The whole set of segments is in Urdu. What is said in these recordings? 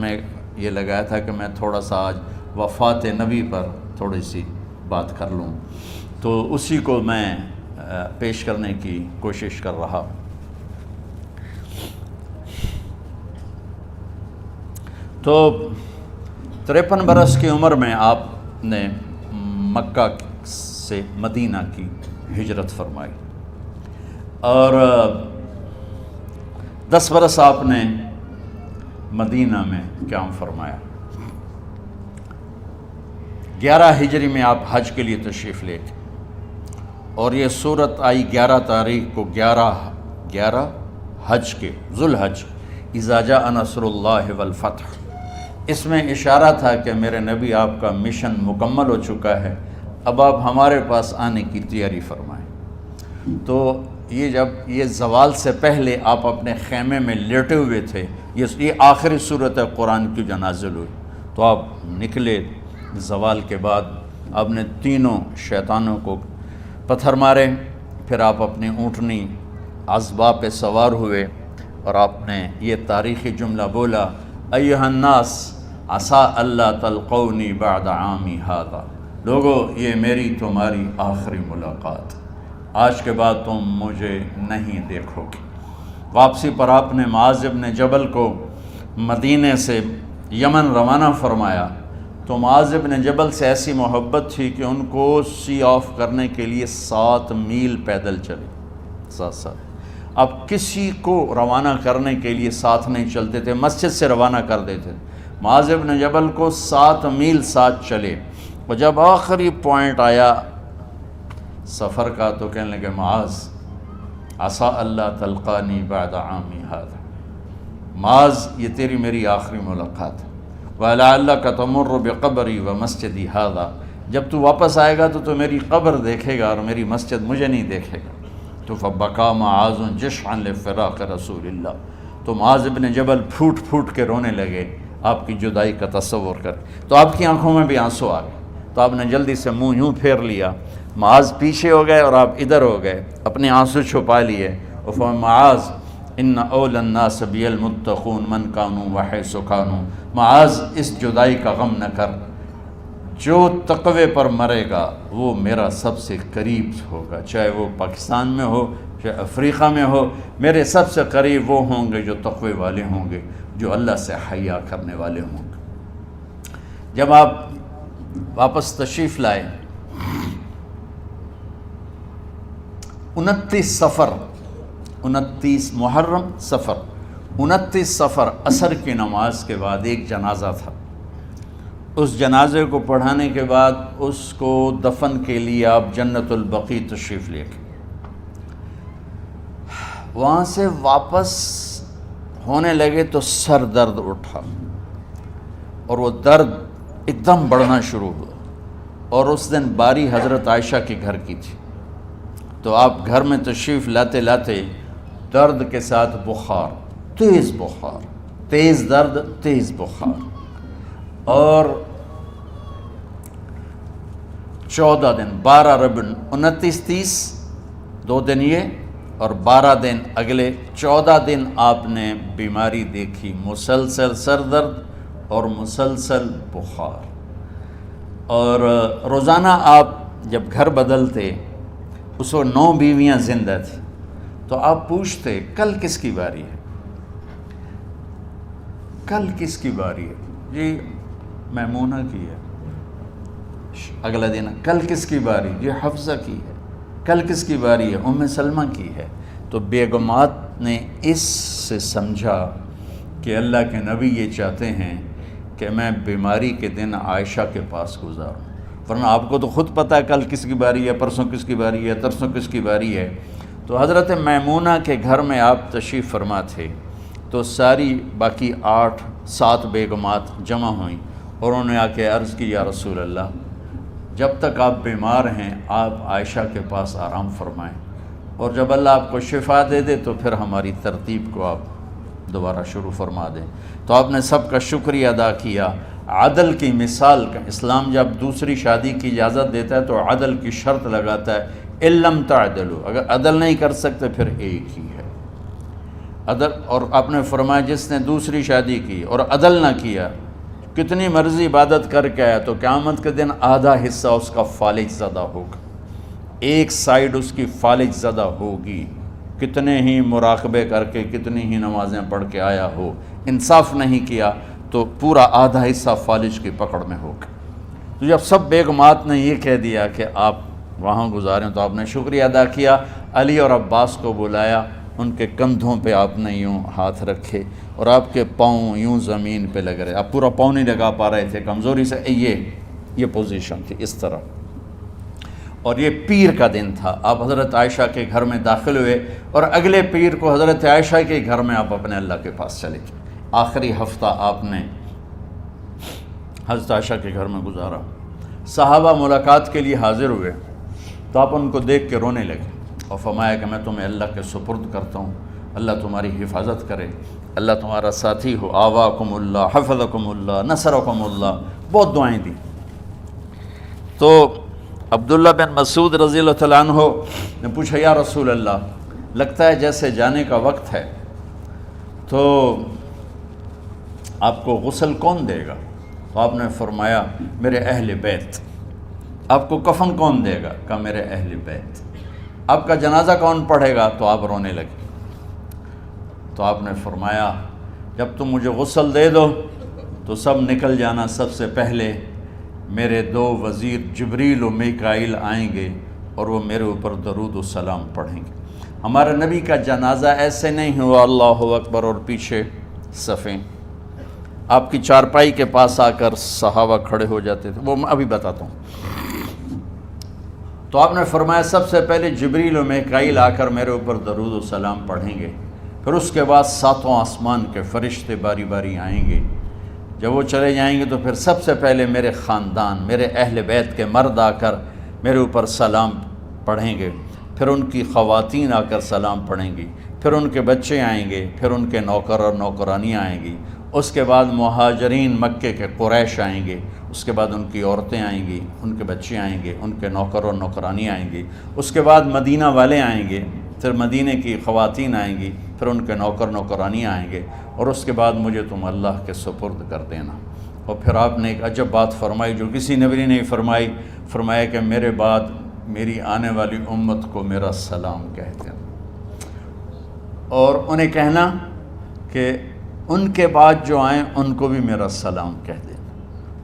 میں یہ لگایا تھا کہ میں تھوڑا سا آج وفات نبی پر تھوڑی سی بات کر لوں، تو اسی کو میں پیش کرنے کی کوشش کر رہا ہوں۔ تو 53 برس کی عمر میں آپ نے مکہ سے مدینہ کی ہجرت فرمائی، اور 10 برس آپ نے مدینہ میں قیام فرمایا۔ 11 ہجری میں آپ حج کے لیے تشریف لے گئے، اور یہ صورت آئی 11 تاریخ کو، 11 حج کے، ذوالحج، اذا جاء نصر اللہ والفتح۔ اس میں اشارہ تھا کہ میرے نبی آپ کا مشن مکمل ہو چکا ہے، اب آپ ہمارے پاس آنے کی تیاری فرمائیں۔ تو یہ جب یہ زوال سے پہلے آپ اپنے خیمے میں لیٹے ہوئے تھے، یہ آخری صورت قرآن کی جو نازل ہوئی، تو آپ نکلے زوال کے بعد، آپ نے تینوں شیطانوں کو پتھر مارے، پھر آپ اپنی اونٹنی عذبہ پہ سوار ہوئے، اور آپ نے یہ تاریخی جملہ بولا، ایھا الناس عسیٰ اللہ تلقونی بعد عامی ھذا، لوگو یہ میری تمہاری آخری ملاقات، آج کے بعد تم مجھے نہیں دیکھو گے۔ واپسی پر آپ نے معاذ بن جبل کو مدینے سے یمن روانہ فرمایا، تو معاذ بن جبل سے ایسی محبت تھی کہ ان کو سی آف کرنے کے لیے 7 میل پیدل چلے، 7۔ اب کسی کو روانہ کرنے کے لیے ساتھ نہیں چلتے تھے، مسجد سے روانہ کر دیتے، معاذ بن جبل کو 7 میل ساتھ چلے، اور جب آخری پوائنٹ آیا سفر کا تو کہنے لگے، معاذ عسیٰ اللہ تلقانی بعد عامی ھذا، معاذ یہ تیری میری آخری ملاقات ہے، وَلَعَلَّكَ تَمُرُّ بِقَبْرِي وَمَسْجِدِي ھذا، جب تو واپس آئے گا تو میری قبر دیکھے گا اور میری مسجد مجھے نہیں دیکھے گا۔ تو فَبَكَىٰ مُعَاذٌ جِشْعًا لِفِرَاقِ رسول اللہ، تو معاذ بن جبل پھوٹ پھوٹ کے رونے لگے آپ کی جدائی کا تصور کر، تو آپ کی آنکھوں میں بھی آنسو آ گئے، تو آپ نے جلدی سے منہ یوں پھیر لیا، معاذ پیچھے ہو گئے اور آپ ادھر ہو گئے، اپنے آنسو چھپا لیے، اور فرمایا، معاذ ان اول الناس بی المتقون من کانوا وحیث کانوا، معاذ اس جدائی کا غم نہ کر، جو تقوی پر مرے گا وہ میرا سب سے قریب ہوگا، چاہے وہ پاکستان میں ہو چاہے افریقہ میں ہو، میرے سب سے قریب وہ ہوں گے جو تقوی والے ہوں گے، جو اللہ سے حیا کرنے والے ہوں گے۔ جب آپ واپس تشریف لائے، 29 محرم صفر، 29 صفر عصر کی نماز کے بعد ایک جنازہ تھا، اس جنازے کو پڑھانے کے بعد اس کو دفن کے لیے آپ جنت البقیع تشریف لے گئے۔ وہاں سے واپس ہونے لگے تو سر درد اٹھا، اور وہ درد ایک دم بڑھنا شروع ہوا، اور اس دن باری حضرت عائشہ کے گھر کی تھی، تو آپ گھر میں تشریف لاتے لاتے درد کے ساتھ بخار، تیز درد، تیز بخار، اور 14 دن، 12 ربیع 29 30 2 دن یہ، اور 12 دن اگلے 14 دن آپ نے بیماری دیکھی، مسلسل سر درد اور مسلسل بخار، اور روزانہ آپ جب گھر بدلتے، اس وقت 9 بیویاں زندہ تھیں، تو آپ پوچھتے کل کس کی باری ہے، کل کس کی باری ہے، جی میمونہ کی ہے، اگلا دن کل کس کی باری، جی حفصہ کی ہے، کل کس کی باری ہے، ام سلمہ کی ہے۔ تو بیگمات نے اس سے سمجھا کہ اللہ کے نبی یہ چاہتے ہیں کہ میں بیماری کے دن عائشہ کے پاس گزاروں، ورنہ آپ کو تو خود پتہ ہے کل کس کی باری ہے، پرسوں کس کی باری ہے، ترسوں کس کی باری ہے۔ تو حضرت میمونہ کے گھر میں آپ تشریف فرما تھے، تو ساری باقی 7 بیگمات جمع ہوئیں، اور انہوں نے آ کے عرض کی، یا رسول اللہ، جب تک آپ بیمار ہیں آپ عائشہ کے پاس آرام فرمائیں، اور جب اللہ آپ کو شفا دے دے تو پھر ہماری ترتیب کو آپ دوبارہ شروع فرما دیں۔ تو آپ نے سب کا شکریہ ادا کیا۔ عدل کی مثال کا اسلام جب دوسری شادی کی اجازت دیتا ہے تو عدل کی شرط لگاتا ہے، اِن لَمْ تَعْدِلُوا، اگر عدل نہیں کر سکتے پھر ایک ہی ہے، عدل، اور آپ نے فرمایا جس نے دوسری شادی کی اور عدل نہ کیا، کتنی مرضی عبادت کر کے آیا، تو قیامت کے دن آدھا حصہ اس کا فالج زدہ ہوگا، ایک سائیڈ اس کی فالج زدہ ہوگی، کتنے ہی مراقبے کر کے کتنی ہی نمازیں پڑھ کے آیا ہو، انصاف نہیں کیا تو پورا آدھا حصہ فالج کی پکڑ میں ہوگا۔ تو جب سب بیگمات نے یہ کہہ دیا کہ آپ وہاں گزاریں، تو آپ نے شکریہ ادا کیا، علی اور عباس کو بلایا، ان کے کندھوں پہ آپ نے یوں ہاتھ رکھے اور آپ کے پاؤں یوں زمین پہ لگ رہے، آپ پورا پاؤں نہیں لگا پا رہے تھے کمزوری سے، یہ پوزیشن تھی اس طرح۔ اور یہ پیر کا دن تھا، آپ حضرت عائشہ کے گھر میں داخل ہوئے اور اگلے پیر کو حضرت عائشہ کے گھر میں آپ اپنے اللہ کے پاس چلے گئے۔ آخری ہفتہ آپ نے حضرت عائشہ کے گھر میں گزارا۔ صحابہ ملاقات کے لیے حاضر ہوئے تو آپ ان کو دیکھ کے رونے لگے اور فرمایا کہ میں تمہیں اللہ کے سپرد کرتا ہوں، اللہ تمہاری حفاظت کرے، اللہ تمہارا ساتھی ہو، آواکم اللہ، حفظکم اللہ، نصرکم اللہ، بہت دعائیں دی۔ تو عبداللہ بن مسعود رضی اللہ تعالیٰ عنہ نے پوچھا یا رسول اللہ، لگتا ہے جیسے جانے کا وقت ہے، تو آپ کو غسل کون دے گا؟ تو آپ نے فرمایا میرے اہل بیت۔ آپ کو کفن کون دے گا؟ کہا میرے اہل بیت۔ آپ کا جنازہ کون پڑھے گا؟ تو آپ رونے لگے۔ تو آپ نے فرمایا جب تم مجھے غسل دے دو تو سب نکل جانا، سب سے پہلے میرے دو وزیر جبریل و میکائیل آئیں گے اور وہ میرے اوپر درود و سلام پڑھیں گے۔ ہمارے نبی کا جنازہ ایسے نہیں ہوا اللہ اکبر اور پیچھے صفیں، آپ کی چارپائی کے پاس آ کر صحابہ کھڑے ہو جاتے تھے، وہ میں ابھی بتاتا ہوں۔ تو آپ نے فرمایا سب سے پہلے جبریل و میکائیل آ کر میرے اوپر درود و سلام پڑھیں گے، پھر اس کے بعد ساتوں آسمان کے فرشتے باری باری آئیں گے۔ جب وہ چلے جائیں گے تو پھر سب سے پہلے میرے خاندان، میرے اہل بیت کے مرد آ کر میرے اوپر سلام پڑھیں گے، پھر ان کی خواتین آ کر سلام پڑھیں گی، پھر ان کے بچے آئیں گے، پھر ان کے نوکر اور نوکرانیاں آئیں گی، اس کے بعد مہاجرین مکے کے قریش آئیں گے، اس کے بعد ان کی عورتیں آئیں گی، ان کے بچے آئیں گے، ان کے نوکر اور نوکرانی آئیں گی، اس کے بعد مدینہ والے آئیں گے، پھر مدینہ کی خواتین آئیں گی، پھر ان کے نوکر نوکرانی آئیں گے، اور اس کے بعد مجھے تم اللہ کے سپرد کر دینا۔ اور پھر آپ نے ایک عجب بات فرمائی جو کسی نبی نے نہیں فرمائی، فرمایا کہ میرے بعد میری آنے والی امت کو میرا سلام کہہ دینا، اور انہیں کہنا کہ ان کے بعد جو آئیں ان کو بھی میرا سلام کہہ دینا۔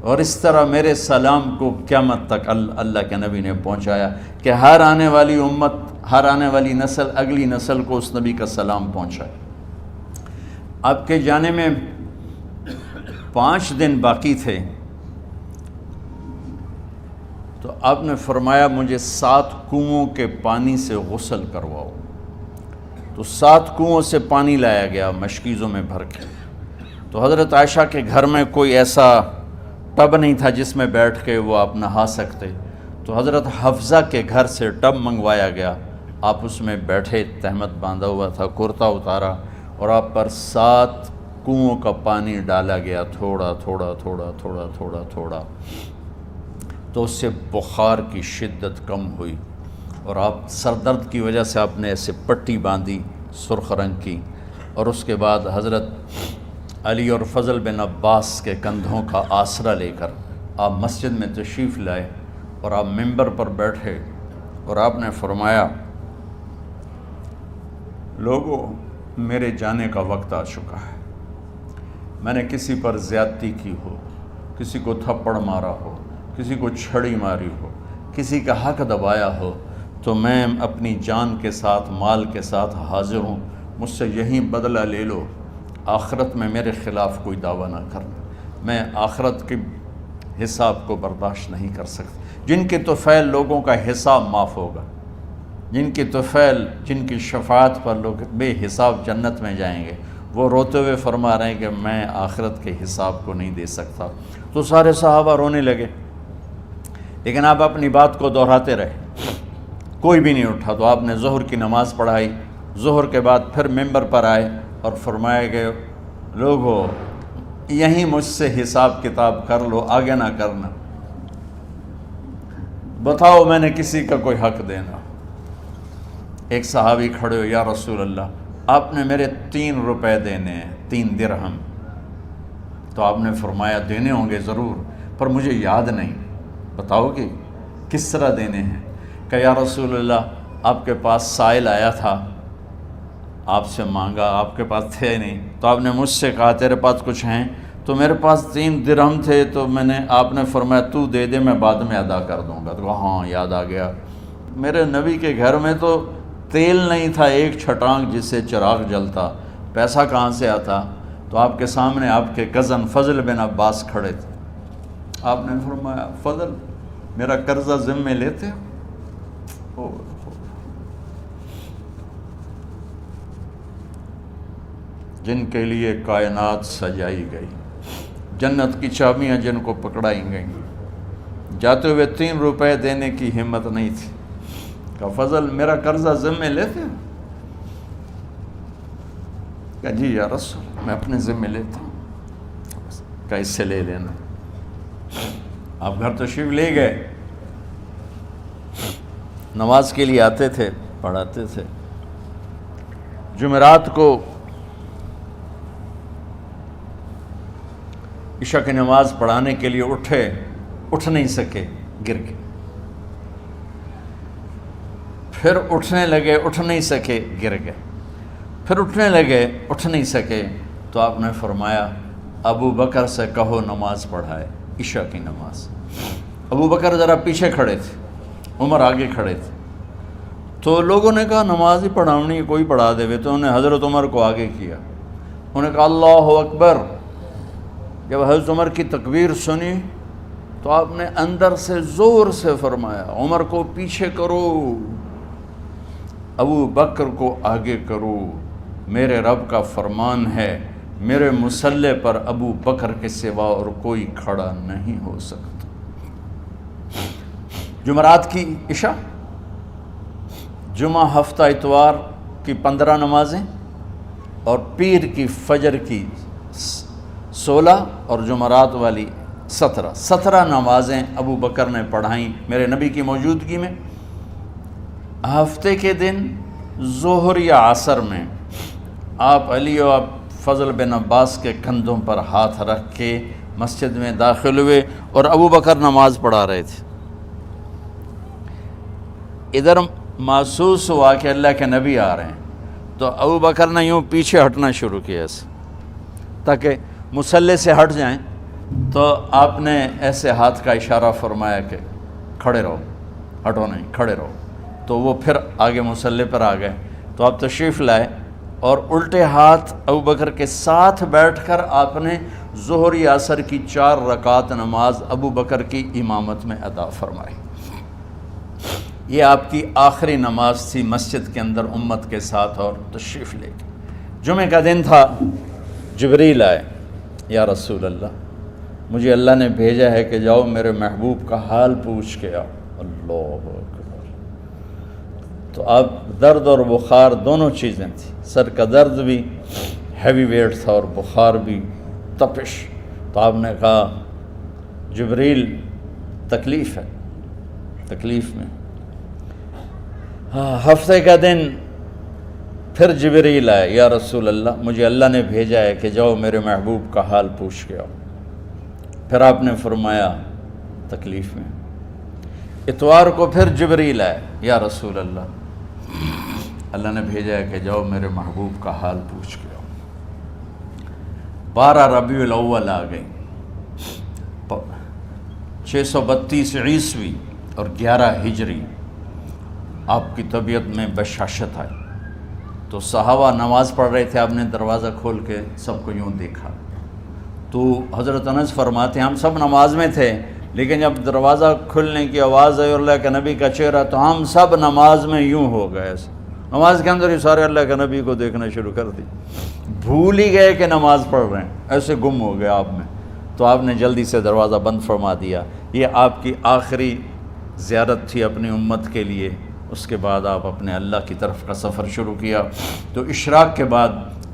اور اس طرح میرے سلام کو قیامت تک اللہ کے نبی نے پہنچایا کہ ہر آنے والی امت، ہر آنے والی نسل، اگلی نسل کو اس نبی کا سلام پہنچائے۔ آپ کے جانے میں 5 دن باقی تھے تو آپ نے فرمایا مجھے 7 کنوؤں کے پانی سے غسل کرواؤ۔ تو 7 کنوؤں سے پانی لایا گیا مشکیزوں میں بھر کے۔ تو حضرت عائشہ کے گھر میں کوئی ایسا ٹب نہیں تھا جس میں بیٹھ کے وہ آپ نہا سکتے، تو حضرت حفصہ کے گھر سے ٹب منگوایا گیا، آپ اس میں بیٹھے، تہمت باندھا ہوا تھا، کرتا اتارا، اور آپ پر 7 کنوؤں کا پانی ڈالا گیا، تھوڑا تھوڑا تھوڑا تھوڑا تھوڑا تھوڑا، تو اس سے بخار کی شدت کم ہوئی، اور آپ سر درد کی وجہ سے آپ نے ایسے پٹی باندھی سرخ رنگ کی، اور اس کے بعد حضرت علی اور فضل بن عباس کے کندھوں کا آسرا لے کر آپ مسجد میں تشریف لائے، اور آپ ممبر پر بیٹھے، اور آپ نے فرمایا لوگوں میرے جانے کا وقت آ چکا ہے، میں نے کسی پر زیادتی کی ہو، کسی کو تھپڑ مارا ہو، کسی کو چھڑی ماری ہو، کسی کا حق دبایا ہو، تو میں اپنی جان کے ساتھ، مال کے ساتھ حاضر ہوں، مجھ سے یہیں بدلہ لے لو، آخرت میں میرے خلاف کوئی دعویٰ نہ کرنا، میں آخرت کے حساب کو برداشت نہیں کر سکتا۔ جن کے طفیل لوگوں کا حساب معاف ہوگا، جن کی طفیل، جن کی شفاعت پر لوگ بے حساب جنت میں جائیں گے، وہ روتے ہوئے فرما رہے ہیں کہ میں آخرت کے حساب کو نہیں دے سکتا۔ تو سارے صحابہ رونے لگے، لیکن آپ اپنی بات کو دہراتے رہے، کوئی بھی نہیں اٹھا۔ تو آپ نے ظہر کی نماز پڑھائی، ظہر کے بعد پھر ممبر پر آئے اور فرمایا کہ لوگو یہیں مجھ سے حساب کتاب کر لو، آگے نہ کرنا، بتاؤ میں نے کسی کا کوئی حق دینا۔ ایک صحابی کھڑے ہو، یا رسول اللہ آپ نے میرے 3 روپے دینے ہیں، 3 درہم۔ تو آپ نے فرمایا دینے ہوں گے ضرور، پر مجھے یاد نہیں، بتاؤ گے کس طرح دینے ہیں؟ کہ یا رسول اللہ آپ کے پاس سائل آیا تھا، آپ سے مانگا، آپ کے پاس تھے نہیں، تو آپ نے مجھ سے کہا تیرے پاس کچھ ہیں؟ تو میرے پاس 3 درہم تھے، تو آپ نے فرمایا تو دے دے، میں بعد میں ادا کر دوں گا۔ تو کہا ہاں یاد آ گیا، میرے نبی کے گھر میں تو تیل نہیں تھا ایک چھٹانگ جس سے چراغ جلتا، پیسہ کہاں سے آتا؟ تو آپ کے سامنے آپ کے کزن فضل بن عباس کھڑے تھے، آپ نے فرمایا فضل میرا قرضہ ذمے لیتے ہو؟ جن کے لیے کائنات سجائی گئی، جنت کی چابیاں جن کو پکڑائی گئیں، جاتے ہوئے 3 روپے دینے کی ہمت نہیں تھی۔ کہا فضل میرا قرضہ ذمے لیتے ہو؟ کہا جی یا رسول میں اپنے ذمے لیتا ہوں۔ کہا اس سے لے لینا۔ آپ گھر تشریف لے گئے، نماز کے لیے آتے تھے، پڑھاتے تھے۔ جمعرات کو عشاء کی نماز پڑھانے کے لیے اٹھ نہیں سکے، گر گئے، پھر اٹھنے لگے، اٹھ نہیں سکے، گر گئے، پھر اٹھنے لگے، اٹھ نہیں سکے، تو آپ نے فرمایا ابو بکر سے کہو نماز پڑھائے، عشاء کی نماز۔ ابو بکر ذرا پیچھے کھڑے تھے، عمر آگے کھڑے تھے، تو لوگوں نے کہا نماز ہی پڑھاونی، کوئی پڑھا دے تو انہوں نے حضرت عمر کو آگے کیا، انہوں نے کہا اللہ اکبر۔ جب حضرت عمر کی تکبیر سنی تو آپ نے اندر سے زور سے فرمایا عمر کو پیچھے کرو، ابو بکر کو آگے کرو، میرے رب کا فرمان ہے میرے مصلی پر ابو بکر کے سوا اور کوئی کھڑا نہیں ہو سکتا۔ جمعرات کی عشاء، جمعہ ہفتہ اتوار کی 15 نمازیں اور پیر کی فجر کی 16 اور جمعرات والی 17 نمازیں ابو بکر نے پڑھائیں میرے نبی کی موجودگی میں۔ ہفتے کے دن ظہر یا عصر میں آپ علی و فضل بن عباس کے کندھوں پر ہاتھ رکھ کے مسجد میں داخل ہوئے اور ابو بکر نماز پڑھا رہے تھے۔ ادھر محسوس ہوا کہ اللہ کے نبی آ رہے ہیں، تو ابو بکر نے یوں پیچھے ہٹنا شروع کیا ایسے تاکہ مصلی سے ہٹ جائیں، تو آپ نے ایسے ہاتھ کا اشارہ فرمایا کہ کھڑے رہو، ہٹو نہیں، کھڑے رہو۔ تو وہ پھر آگے مصلی پر آ گئے، تو آپ تشریف لائے اور الٹے ہاتھ ابو بکر کے ساتھ بیٹھ کر آپ نے ظہر یا عصر کی 4 رکعت نماز ابو بکر کی امامت میں ادا فرمائی۔ یہ آپ کی آخری نماز تھی مسجد کے اندر امت کے ساتھ، اور تشریف لے کے جمعہ کا دن تھا، جبریل آئے، یا رسول اللہ مجھے اللہ نے بھیجا ہے کہ جاؤ میرے محبوب کا حال پوچھ کے آؤ۔ اللہ اکبر۔ تو آپ درد اور بخار دونوں چیزیں تھیں، سر کا درد بھی ہیوی ویٹ تھا اور بخار بھی، تپش۔ تو آپ نے کہا جبریل تکلیف ہے، تکلیف میں۔ ہفتے کا دن پھر جبریل آئے، یا رسول اللہ مجھے اللہ نے بھیجا ہے کہ جاؤ میرے محبوب کا حال پوچھ کے آؤ۔ پھر آپ نے فرمایا تکلیف میں۔ اتوار کو پھر جبریل آئے، یا رسول اللہ نے بھیجا ہے کہ جاؤ میرے محبوب کا حال پوچھ کے آؤ۔ 12 ربیع الاول آ گئی، 632 عیسوی اور 11 ہجری، آپ کی طبیعت میں بشاشت آئی۔ تو صحابہ نماز پڑھ رہے تھے، آپ نے دروازہ کھول کے سب کو یوں دیکھا، تو حضرت انس فرماتے ہیں ہم سب نماز میں تھے، لیکن جب دروازہ کھلنے کی آواز آئی اور اللہ کے نبی کا چہرہ، تو ہم سب نماز میں یوں ہو گئے، نماز کے اندر ہی سارے اللہ کے نبی کو دیکھنا شروع کر دی، بھول ہی گئے کہ نماز پڑھ رہے ہیں، ایسے گم ہو گئے آپ میں۔ تو آپ نے جلدی سے دروازہ بند فرما دیا۔ یہ آپ کی آخری زیارت تھی اپنی امت کے لیے۔ اس کے بعد آپ اپنے اللہ کی طرف کا سفر شروع کیا۔ تو اشراق کے بعد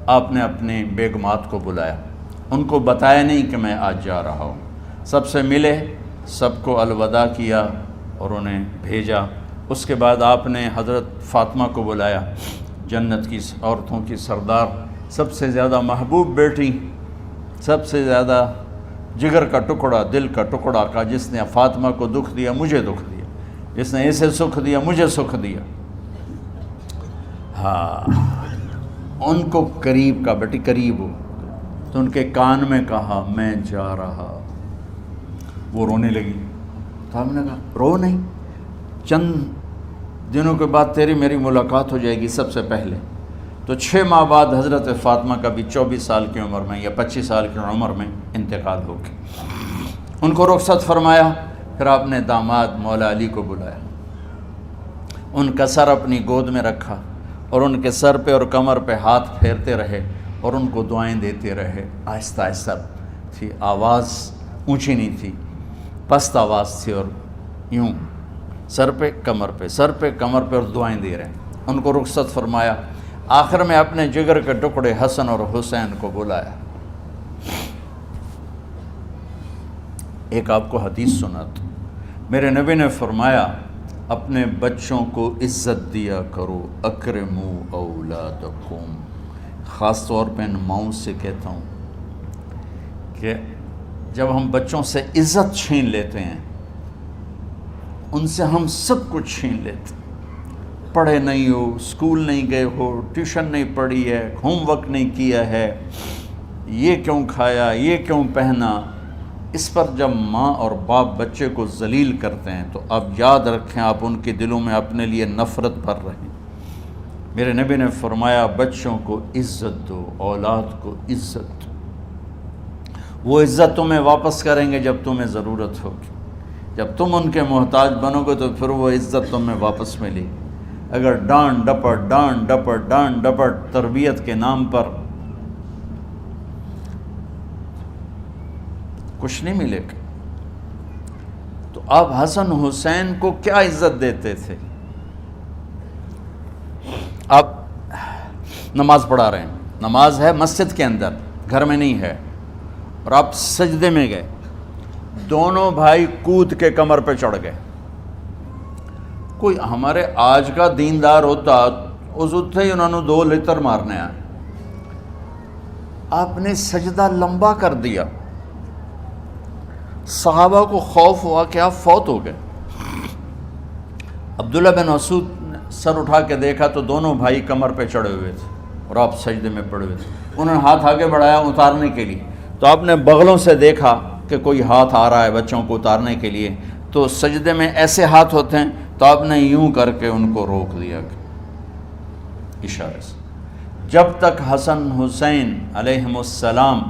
آپ نے اپنے بیگمات کو بلایا، ان کو بتایا نہیں کہ میں آج جا رہا ہوں، سب سے ملے، سب کو الوداع کیا اور انہیں بھیجا۔ اس کے بعد آپ نے حضرت فاطمہ کو بلایا، جنت کی عورتوں کی سردار، سب سے زیادہ محبوب بیٹی، سب سے زیادہ جگر کا ٹکڑا، دل کا ٹکڑا کا، جس نے فاطمہ کو دکھ دیا مجھے دکھ دیا، جس نے اسے سکھ دیا مجھے سکھ دیا۔ ہاں، ان کو قریب کا، بیٹی قریب ہو، تو ان کے کان میں کہا میں جا رہا۔ وہ رونے لگی، تو ہم نے کہا رو نہیں، چند دنوں کے بعد تیری میری ملاقات ہو جائے گی سب سے پہلے۔ تو 6 ماہ بعد حضرت فاطمہ کا بھی 24 سال کی عمر میں یا 25 سال کی عمر میں انتقال ہو گیا۔ ان کو رخصت فرمایا، پھر آپ نے داماد مولا علی کو بلایا، ان کا سر اپنی گود میں رکھا اور ان کے سر پہ اور کمر پہ ہاتھ پھیرتے رہے اور ان کو دعائیں دیتے رہے۔ آہستہ آہستہ تھی، آواز اونچی نہیں تھی، پست آواز تھی، اور یوں سر پہ کمر پہ، سر پہ کمر پہ، اور دعائیں دے رہے ہیں۔ ان کو رخصت فرمایا، آخر میں اپنے جگر کے ٹکڑے حسن اور حسین کو بلایا۔ ایک آپ کو حدیث سناتا، میرے نبی نے فرمایا اپنے بچوں کو عزت دیا کرو، اکرموا اولادکم۔ خاص طور پہ ان ماؤں سے کہتا ہوں کہ جب ہم بچوں سے عزت چھین لیتے ہیں، ان سے ہم سب کچھ چھین لیتے ہیں۔ پڑھے نہیں ہو، اسکول نہیں گئے ہو، ٹیوشن نہیں پڑھی ہے، ہوم ورک نہیں کیا ہے، یہ کیوں کھایا، یہ کیوں پہنا، اس پر جب ماں اور باپ بچے کو ذلیل کرتے ہیں تو اب یاد رکھیں آپ ان کے دلوں میں اپنے لیے نفرت بھر رہے ہیں۔ میرے نبی نے فرمایا بچوں کو عزت دو، اولاد کو عزت دو۔ وہ عزت تمہیں واپس کریں گے جب تمہیں ضرورت ہوگی، جب تم ان کے محتاج بنو گے تو پھر وہ عزت تمہیں واپس ملے گی۔ اگر ڈانٹ ڈپٹ تربیت کے نام پر کچھ نہیں ملے گا۔ تو آپ حسن حسین کو کیا عزت دیتے تھے؟ آپ نماز پڑھا رہے ہیں، نماز ہے مسجد کے اندر، گھر میں نہیں ہے، اور آپ سجدے میں گئے، دونوں بھائی کود کے کمر پہ چڑھ گئے۔ کوئی ہمارے آج کا دیندار ہوتا اس ہی انہوں نے 2 لتر مارنے آئے، آپ نے سجدہ لمبا کر دیا، صحابہ کو خوف ہوا کہ آپ فوت ہو گئے۔ عبداللہ بن مسعود نے سر اٹھا کے دیکھا تو دونوں بھائی کمر پہ چڑھے ہوئے تھے اور آپ سجدے میں پڑے ہوئے تھے۔ انہوں نے ہاتھ آگے بڑھایا اتارنے کے لیے، تو آپ نے بغلوں سے دیکھا کہ کوئی ہاتھ آ رہا ہے بچوں کو اتارنے کے لیے، تو سجدے میں ایسے ہاتھ ہوتے ہیں، تو آپ نے یوں کر کے ان کو روک دیا اشارے سے۔ جب تک حسن حسین علیہم السلام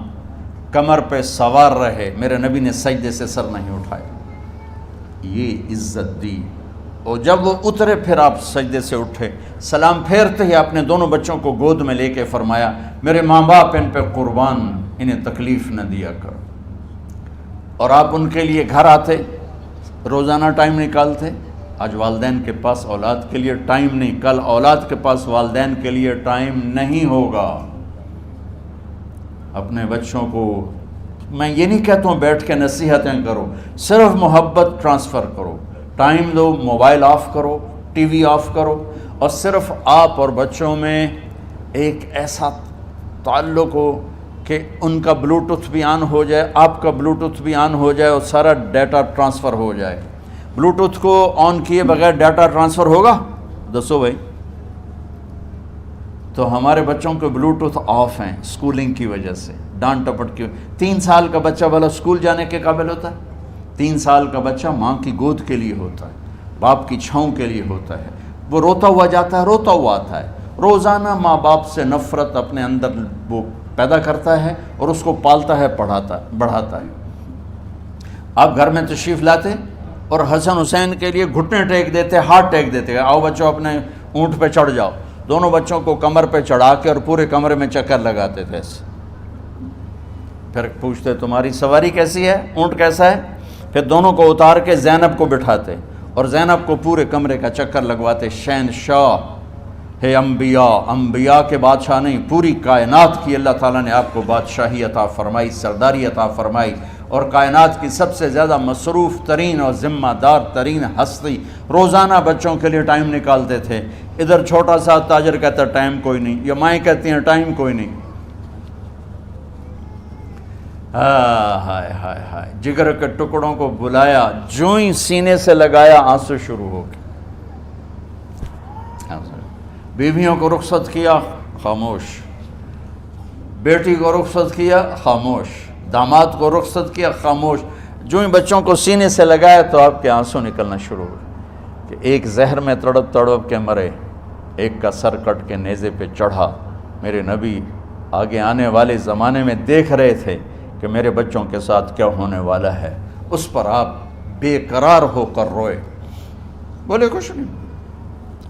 کمر پہ سوار رہے میرے نبی نے سجدے سے سر نہیں اٹھایا، یہ عزت دی۔ اور جب وہ اترے پھر آپ سجدے سے اٹھے، سلام پھیرتے ہی آپ نے دونوں بچوں کو گود میں لے کے فرمایا میرے ماں باپ ان پہ قربان، انہیں تکلیف نہ دیا کرو۔ اور آپ ان کے لیے گھر آتے، روزانہ ٹائم نکالتے۔ آج والدین کے پاس اولاد کے لیے ٹائم نہیں، کل اولاد کے پاس والدین کے لیے ٹائم نہیں ہوگا۔ اپنے بچوں کو میں یہ نہیں کہتا ہوں بیٹھ کے نصیحتیں کرو، صرف محبت ٹرانسفر کرو، ٹائم دو، موبائل آف کرو، ٹی وی آف کرو، اور صرف آپ اور بچوں میں ایک ایسا تعلق ہو کہ ان کا بلوٹوتھ بھی آن ہو جائے، آپ کا بلوٹوتھ بھی آن ہو جائے اور سارا ڈیٹا ٹرانسفر ہو جائے۔ بلوٹوتھ کو آن کیے بغیر ڈیٹا ٹرانسفر ہوگا؟ دسو بھائی۔ تو ہمارے بچوں کے بلوٹوتھ آف ہیں اسکولنگ کی وجہ سے، ڈانٹ ٹپٹ کی۔ 3 سال کا بچہ بھلا اسکول جانے کے قابل ہوتا ہے؟ 3 سال کا بچہ ماں کی گود کے لیے ہوتا ہے، باپ کی چھاؤں کے لیے ہوتا ہے، وہ روتا ہوا جاتا ہے، روتا ہوا آتا ہے۔ روزانہ ماں باپ سے نفرت اپنے اندر وہ پیدا کرتا ہے اور اس کو پالتا ہے، بڑھاتا ہے۔ آپ گھر میں تشریف لاتے اور حسن حسین کے لیے گھٹنے ٹیک دیتے، ہاتھ ٹیک دیتے، آؤ بچوں اپنے اونٹ پہ چڑھ جاؤ۔ دونوں بچوں کو کمر پہ چڑھا کے اور پورے کمرے میں چکر لگاتے تھے ایسے۔ پھر پوچھتے تمہاری سواری کیسی ہے، اونٹ کیسا ہے؟ پھر دونوں کو اتار کے زینب کو بٹھاتے اور زینب کو پورے کمرے کا چکر لگواتے۔ شہنشاہ ہے انبیاء، انبیاء کے بادشاہ نہیں، پوری کائنات کی اللہ تعالیٰ نے آپ کو بادشاہی عطا فرمائی، سرداری عطا فرمائی، اور کائنات کی سب سے زیادہ مصروف ترین اور ذمہ دار ترین ہستی روزانہ بچوں کے لیے ٹائم نکالتے تھے. ادھر چھوٹا سا تاجر کہتا ٹائم کوئی نہیں، یا مائیں کہتی ہیں ٹائم کوئی نہیں. ہائے ہائے ہائے، جگر کے ٹکڑوں کو بلایا، جو ہی سینے سے لگایا آنسو شروع ہو گئے. بیویوں کو رخصت کیا، خاموش. بیٹی کو رخصت کیا، خاموش. داماد کو رخصت کیا، خاموش. جو ہی بچوں کو سینے سے لگایا تو آپ کے آنسو نکلنا شروع ہوئے کہ ایک زہر میں تڑپ تڑپ کے مرے، ایک کا سر کٹ کے نیزے پہ چڑھا. میرے نبی آگے آنے والے زمانے میں دیکھ رہے تھے کہ میرے بچوں کے ساتھ کیا ہونے والا ہے. اس پر آپ بے قرار ہو کر روئے، بولے کچھ نہیں.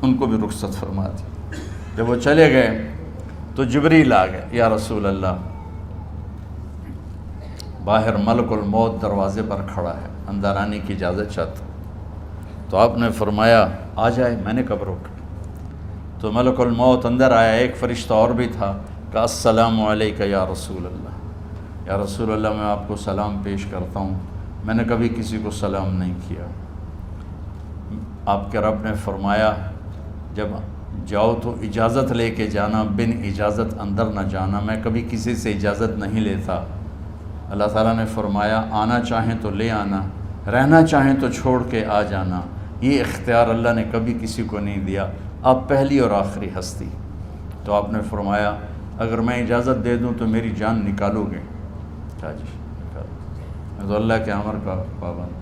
ان کو بھی رخصت فرما دی. جب وہ چلے گئے تو جبریل آ گئے، یا رسول اللہ، باہر ملک الموت دروازے پر کھڑا ہے، اندر آنے کی اجازت چاہتا. تو آپ نے فرمایا آ جائے. میں نے کب روکا؟ تو ملک الموت اندر آیا. ایک فرشتہ اور بھی تھا، کہا السلام علیکہ یا رسول اللہ. یا رسول اللہ، میں آپ کو سلام پیش کرتا ہوں، میں نے کبھی کسی کو سلام نہیں کیا. آپ کے رب نے فرمایا جب جاؤ تو اجازت لے کے جانا، بن اجازت اندر نہ جانا. میں کبھی کسی سے اجازت نہیں لیتا. اللہ تعالیٰ نے فرمایا آنا چاہیں تو لے آنا، رہنا چاہیں تو چھوڑ کے آ جانا. یہ اختیار اللہ نے کبھی کسی کو نہیں دیا. آپ پہلی اور آخری ہستی. تو آپ نے فرمایا اگر میں اجازت دے دوں تو میری جان نکالو گے؟ کہا جی نکالو. میں تو اللہ کے امر کا پابند.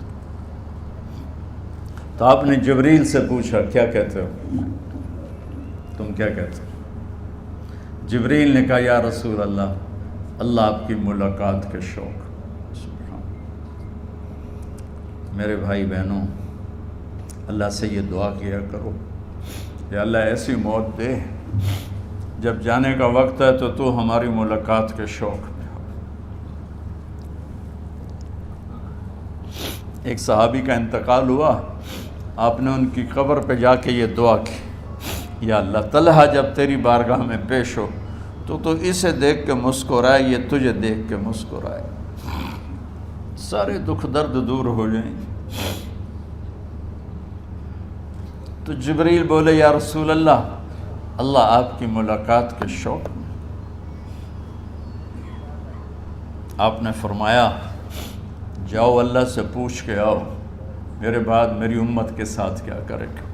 تو آپ نے جبریل سے پوچھا کیا کہتے ہو، تم کیا کہتے ہو؟ جبریل نے کہا یا رسول اللہ، اللہ آپ کی ملاقات کے شوق. سبحان. میرے بھائی بہنوں، اللہ سے یہ دعا کیا کرو کہ اللہ ایسی موت دے جب جانے کا وقت ہے تو ہماری ملاقات کے شوق میں ہو. ایک صحابی کا انتقال ہوا، آپ نے ان کی قبر پہ جا کے یہ دعا کی، یا اللہ طلحہ جب تیری بارگاہ میں پیش ہو تو اسے دیکھ کے مسکرائے، یہ تجھے دیکھ کے مسکرائے، سارے دکھ درد دور ہو جائیں. تو جبریل بولے یا رسول اللہ، اللہ آپ کی ملاقات کے شوق میں. آپ نے فرمایا جاؤ اللہ سے پوچھ کے آؤ میرے بعد میری امت کے ساتھ کیا کرے گا.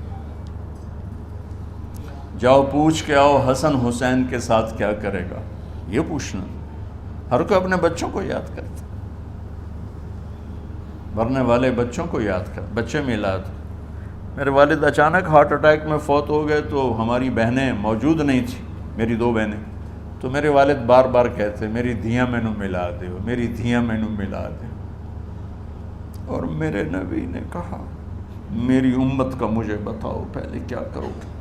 جاؤ پوچھ کے آؤ حسن حسین کے ساتھ کیا کرے گا. یہ پوچھنا، ہر کوئی اپنے بچوں کو یاد کرتا، مرنے والے بچوں کو یاد کر. بچے میلاد، میرے والد اچانک ہارٹ اٹیک میں فوت ہو گئے تو ہماری بہنیں موجود نہیں تھیں، میری 2 بہنیں. تو میرے والد بار بار کہتے میری دھیاں مینوں ملا دیو، میری دھیاں مینوں ملا دیو. اور میرے نبی نے کہا میری امت کا مجھے بتاؤ پہلے کیا کرو گے.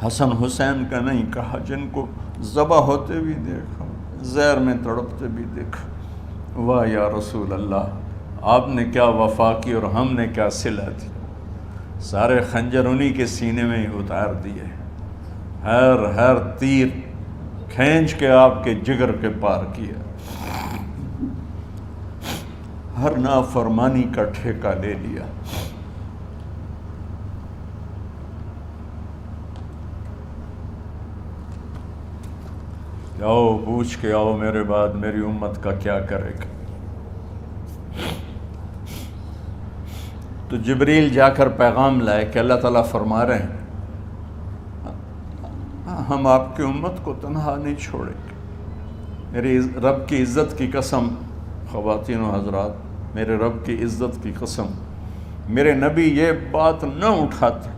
حسن حسین کا نہیں کہا، جن کو ذبح ہوتے بھی دیکھا، زہر میں تڑپتے بھی دیکھا. واہ یا رسول اللہ، آپ نے کیا وفا کی اور ہم نے کیا صلہ دی. سارے خنجر انہی کے سینے میں ہی اتار دیے، ہر تیر کھینچ کے آپ کے جگر کے پار کیا، ہر نافرمانی کا ٹھیکہ لے لیا. جاؤ پوچھ کے آؤ میرے بعد میری امت کا کیا کرے گا. تو جبریل جا کر پیغام لائے کہ اللہ تعالیٰ فرما رہے ہیں ہم آپ کی امت کو تنہا نہیں چھوڑیں گے. میرے رب کی عزت کی قسم، خواتین و حضرات، میرے رب کی عزت کی قسم، میرے نبی یہ بات نہ اٹھاتے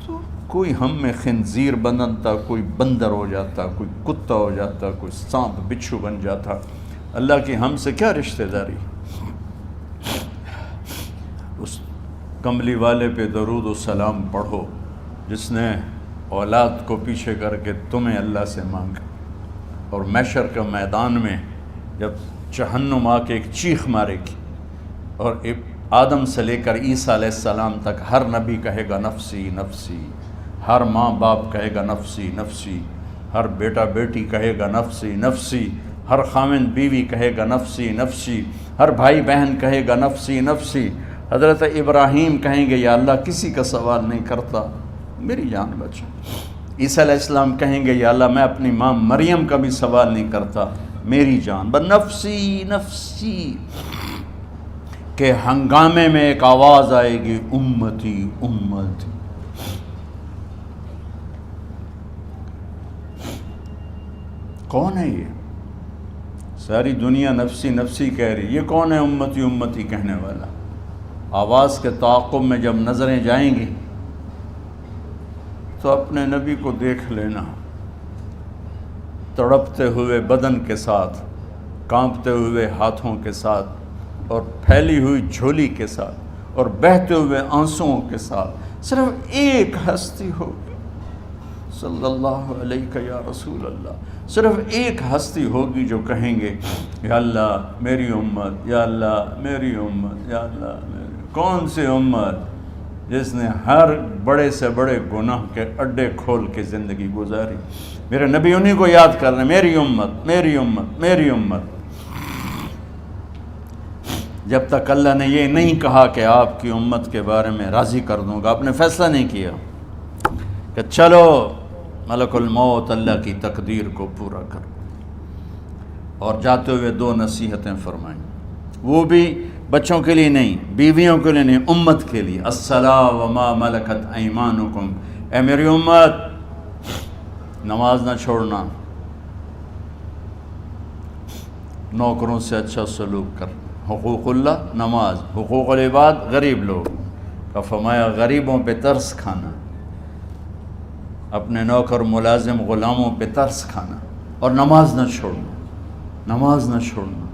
تو کوئی ہم میں خنزیر بنتا، کوئی بندر ہو جاتا، کوئی کتا ہو جاتا، کوئی سانپ بچھو بن جاتا. اللہ کی ہم سے کیا رشتہ داری. اس کملی والے پہ درود و سلام پڑھو جس نے اولاد کو پیچھے کر کے تمہیں اللہ سے مانگا. اور محشر کا میدان میں جب جہنم آ کے ایک چیخ مارے گی اور آدم سے لے کر عیسیٰ علیہ السلام تک ہر نبی کہے گا نفسی نفسی، ہر ماں باپ کہے گا نفسی نفسی، ہر بیٹا بیٹی کہے گا نفسی نفسی، ہر خاوند بیوی کہے گا نفسی نفسی، ہر بھائی بہن کہے گا نفسی نفسی۔ حضرت ابراہیم کہیں گے یا اللہ کسی کا سوال نہیں کرتا، میری جان بچا۔ عیسیٰ علیہ السلام کہیں گے یا اللہ میں اپنی ماں مریم کا بھی سوال نہیں کرتا، میری جان بس نفسی نفسی۔ کہ ہنگامے میں ایک آواز آئے گی امتی امتی۔ کون ہے یہ؟ ساری دنیا نفسی نفسی کہہ رہی، یہ کون ہے امتی امتی کہنے والا؟ آواز کے تعاقب میں جب نظریں جائیں گی تو اپنے نبی کو دیکھ لینا، تڑپتے ہوئے بدن کے ساتھ، کانپتے ہوئے ہاتھوں کے ساتھ، اور پھیلی ہوئی جھولی کے ساتھ، اور بہتے ہوئے آنسوؤں کے ساتھ صرف ایک ہستی ہوگی، صلی اللہ علیہ یا رسول اللہ، صرف ایک ہستی ہوگی جو کہیں گے یا اللہ میری امت، یا اللہ میری امت، یا اللہ میری۔ کون سی امت؟ جس نے ہر بڑے سے بڑے گناہ کے اڈے کھول کے زندگی گزاری۔ میرے نبی انہی کو یاد کر رہے ہیں، میری امت میری امت میری امت۔ جب تک اللہ نے یہ نہیں کہا کہ آپ کی امت کے بارے میں راضی کر دوں گا، آپ نے فیصلہ نہیں کیا کہ چلو ملک الموت اللہ کی تقدیر کو پورا کر، اور جاتے ہوئے دو نصیحتیں فرمائیں، وہ بھی بچوں کے لیے نہیں، بیویوں کے لیے نہیں، امت کے لیے۔ الصلاۃ وما ملکت ایمانکم، اے میری امت نماز نہ چھوڑنا، نوکروں سے اچھا سلوک کر، حقوق اللہ نماز، حقوق العباد غریب لوگ کا فرمایا غریبوں پہ ترس کھانا، اپنے نوکر ملازم غلاموں پہ ترس کھانا، اور نماز نہ چھوڑنا، نماز نہ چھوڑنا،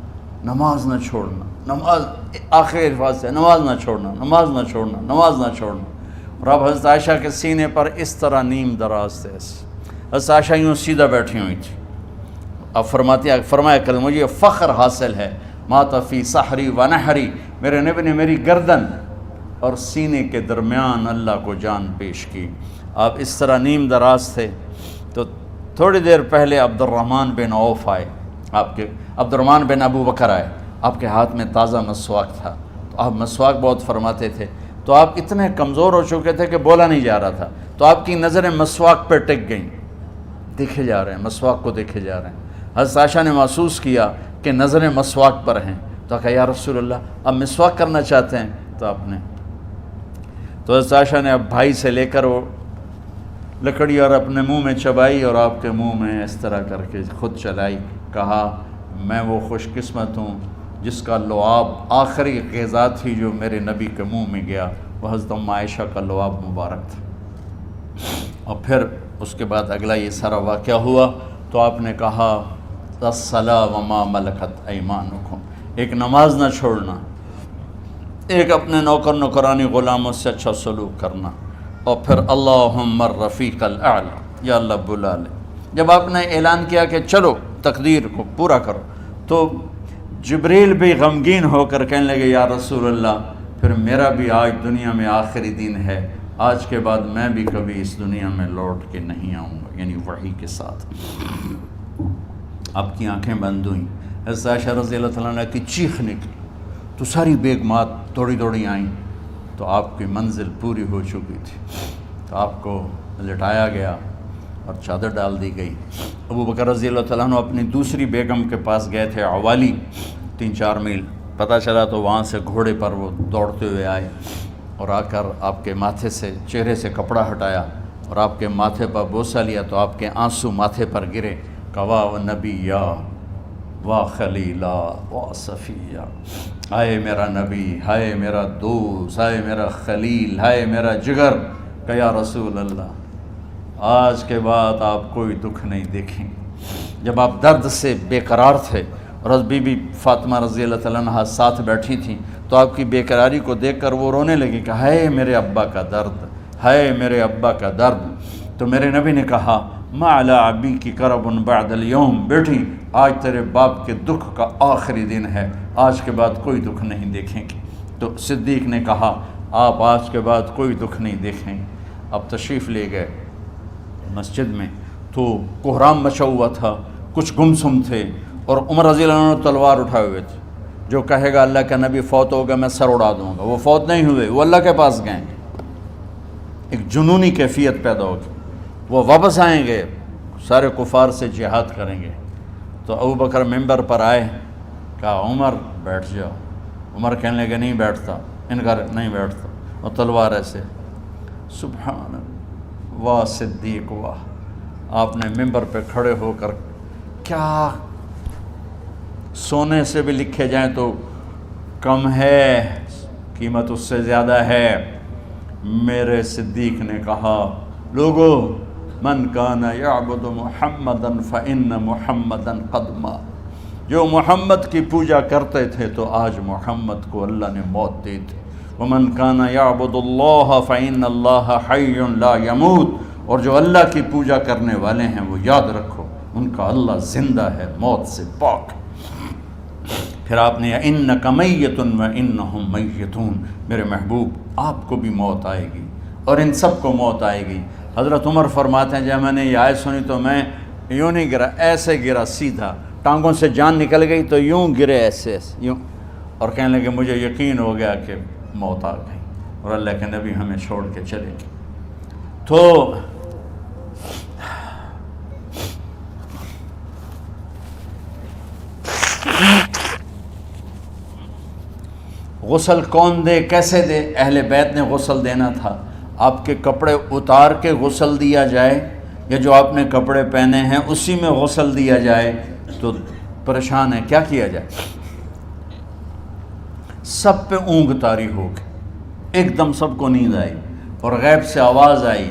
نماز نہ چھوڑنا، نماز آخر الفاظ سے نماز نہ چھوڑنا، نماز نہ چھوڑنا، نماز نہ چھوڑنا۔ اور اب حضرت عائشہ کے سینے پر اس طرح نیم دراز تھے، حضرت عائشہ یوں سیدھا بیٹھی ہوئی تھی۔ اب فرمایا کریں مجھے فخر حاصل ہے، مات فی سحری و نحری، میرے نبی نے میری گردن اور سینے کے درمیان اللہ کو جان پیش کی۔ آپ اس طرح نیم دراز تھے تو تھوڑی دیر پہلے عبد الرحمن بن عوف آئے، عبد الرحمن بن ابو بکر آئے، آپ کے ہاتھ میں تازہ مسواک تھا، تو آپ مسواک بہت فرماتے تھے، تو آپ اتنے کمزور ہو چکے تھے کہ بولا نہیں جا رہا تھا، تو آپ کی نظریں مسواک پہ ٹک گئیں، دیکھے جا رہے ہیں، مسواک کو دیکھے جا رہے ہیں۔ حضرت عائشہ نے محسوس کیا کہ نظریں مسواک پر ہیں، تو کہا یا رسول اللہ اب مسواک کرنا چاہتے ہیں، تو آپ نے تو حضرت عائشہ نے اب بھائی سے لے کر وہ لکڑی اور اپنے منہ میں چبائی، اور آپ کے منہ میں اس طرح کر کے خود چلائی، کہا میں وہ خوش قسمت ہوں جس کا لعاب آخری غذا تھی جو میرے نبی کے منہ میں گیا، وہ حضرت ام عائشہ کا لعاب مبارک تھا۔ اور پھر اس کے بعد اگلا یہ سارا واقعہ ہوا، تو آپ نے کہا الصلاۃ وما ملکت ایمانکم، ایک نماز نہ چھوڑنا، ایک اپنے نوکر نوکرانی غلاموں سے اچھا سلوک کرنا، اور پھر اللہم الرفیق الاعلی، یا اللہ بلا لے۔ جب آپ نے اعلان کیا کہ چلو تقدیر کو پورا کرو، تو جبریل بھی غمگین ہو کر کہنے لگے یا رسول اللہ پھر میرا بھی آج دنیا میں آخری دن ہے، آج کے بعد میں بھی کبھی اس دنیا میں لوٹ کے نہیں آؤں گا، یعنی وحی کے ساتھ۔ آپ کی آنکھیں بند ہوئیں، حضرت عائشہ رضی اللہ تعالیٰ عنہ کی چیخ نکلی، تو ساری بیگمات دوڑی دوڑی آئیں، تو آپ کی منزل پوری ہو چکی تھی، تو آپ کو لٹایا گیا اور چادر ڈال دی گئی۔ ابو بکر رضی اللہ تعالیٰ عنہ اپنی دوسری بیگم کے پاس گئے تھے عوالی، 3-4 میل، پتہ چلا تو وہاں سے گھوڑے پر وہ دوڑتے ہوئے آئے، اور آ کر آپ کے ماتھے سے چہرے سے کپڑا ہٹایا اور آپ کے ماتھے پر بوسہ لیا، تو آپ کے آنسو ماتھے پر گرے، کہ واہ نبیہ واہ خلیلہ واہ صفیہ، ہائے میرا نبی، ہائے میرا دوست، ہائے میرا خلیل، ہائے میرا جگر، کہ یا رسول اللہ آج کے بعد آپ کوئی دکھ نہیں دیکھیں۔ جب آپ درد سے بے قرار تھے اور بی بی فاطمہ رضی اللہ تعالیٰ عنہ ساتھ بیٹھی تھیں، تو آپ کی بے قراری کو دیکھ کر وہ رونے لگی کہ ہائے میرے ابا کا درد، ہائے میرے ابا کا درد۔ تو میرے نبی نے کہا ما علی ابی کی کرب بعد اليوم، بیٹھی آج تیرے باپ کے دکھ کا آخری دن ہے، آج کے بعد کوئی دکھ نہیں دیکھیں گے۔ تو صدیق نے کہا آپ آج کے بعد کوئی دکھ نہیں دیکھیں گے۔ اب تشریف لے گئے مسجد میں، تو کوہرام مچا ہوا تھا، کچھ گمسم تھے، اور عمر رضی اللہ عنہ تلوار اٹھائے ہوئے تھے، جو کہے گا اللہ کا نبی فوت ہوگا میں سر اڑا دوں گا، وہ فوت نہیں ہوئے، وہ اللہ کے پاس گئے، ایک جنونی کیفیت پیدا ہوگی، وہ واپس آئیں گے، سارے کفار سے جہاد کریں گے۔ تو ابو بکر ممبر پر آئے، کہا عمر بیٹھ جاؤ، عمر کہنے لگے نہیں بیٹھتا، انکار نہیں بیٹھتا، اور تلوار ایسے، سبحان اللہ، واہ صدیق واہ، آپ نے ممبر پہ کھڑے ہو کر، کیا سونے سے بھی لکھے جائیں تو کم ہے، قیمت اس سے زیادہ ہے۔ میرے صدیق نے کہا لوگو من کان یعبد محمدا فإن محمدا قد مات، جو محمد کی پوجا کرتے تھے تو آج محمد کو اللہ نے موت دی تھی۔ ومن کان یعبد اللہ فإن اللہ حی لا یموت، اور جو اللہ کی پوجا کرنے والے ہیں وہ یاد رکھو ان کا اللہ زندہ ہے، موت سے پاک۔ پھر آپ نے اِنَّکَ مَیَّتٌ وَإِنَّهُمْ مَیَّتُونَ، میرے محبوب آپ کو بھی موت آئے گی اور ان سب کو موت آئے گی۔ حضرت عمر فرماتے ہیں جب میں نے یہ آیت سنی تو میں یوں نہیں گرا، ایسے گرا سیدھا، ٹانگوں سے جان نکل گئی تو یوں گرے ایسے یوں، اور کہنے لگے مجھے یقین ہو گیا کہ موت آ گئی اور اللہ کے نبی ہمیں چھوڑ کے چلے گئے۔ تو غسل کون دے، کیسے دے؟ اہل بیت نے غسل دینا تھا۔ آپ کے کپڑے اتار کے غسل دیا جائے یا جو آپ نے کپڑے پہنے ہیں اسی میں غسل دیا جائے تو پریشان ہے، کیا کیا جائے؟ سب پہ اونگ طاری ہو گئی، ایک دم سب کو نیند آئی اور غیب سے آواز آئی